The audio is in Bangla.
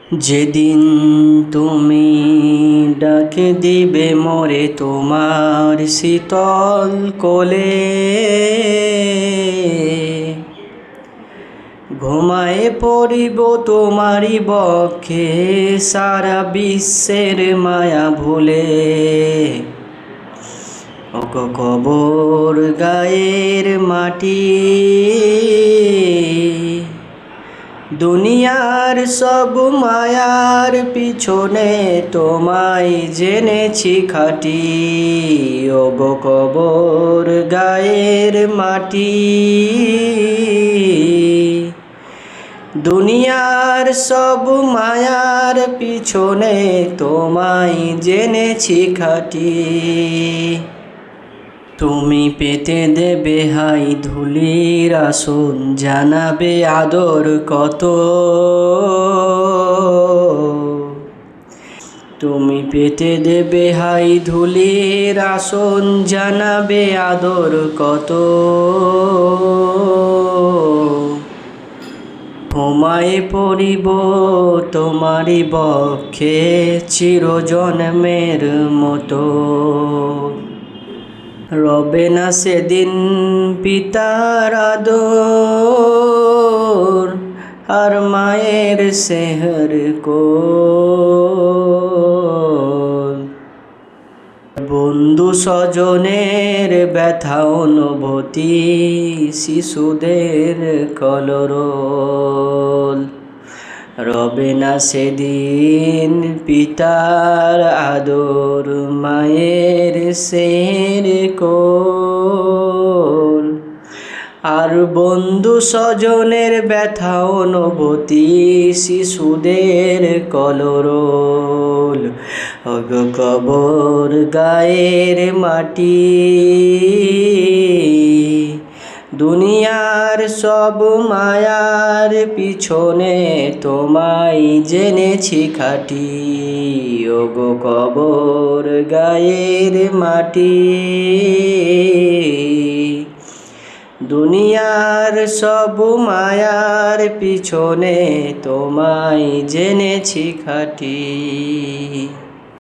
যেদিন তুমি ডাকে দিবে মোরে তোমার শীতল কোলে, ঘুমায়ে পড়িব তোমারি বক্ষে সারা বিশ্বের মায়া ভুলে। ওগো কবর গায়ের মাটি, দুনিয়ার সব মায়ার পিছনে তোমায় জেনেছি খাঁটি। ওগো কবর গায়ের মাটি, দুনিয়ার সব মায়ার পিছনে তোমায় জেনেছি খাঁটি। তুমি পেতে দেবে হাই ধুলির আসন, জানাবে আদর কত। তুমি পেতে দেবে হাই ধুলির আসন, জানাবে আদর কত। ঘুমায়ে পড়িব তোমারি বক্ষে চিরজন্মের মতো। রবে না সেদিন পিতার আদর, আর মায়ের সেহর কোল। বন্ধু স্বজনের ব্যথা অনুভূতি, শিশুদের কলরোল। রবে না সেদিন পিতার আদর, মায়ের সের কোল। আর বন্ধু স্বজনের ব্যথা অনুভূতি, শিশুদের কলরোল। ওগো কবর গায়ের মাটি, দুনিয়ার সব মায়ার পিছনে তোমায় জেনেছি খাঁটি। ওগো কবর গায়ের মাটি, দুনিয়ার সব মায়ার পিছনে তোমায় জেনেছি খাঁটি।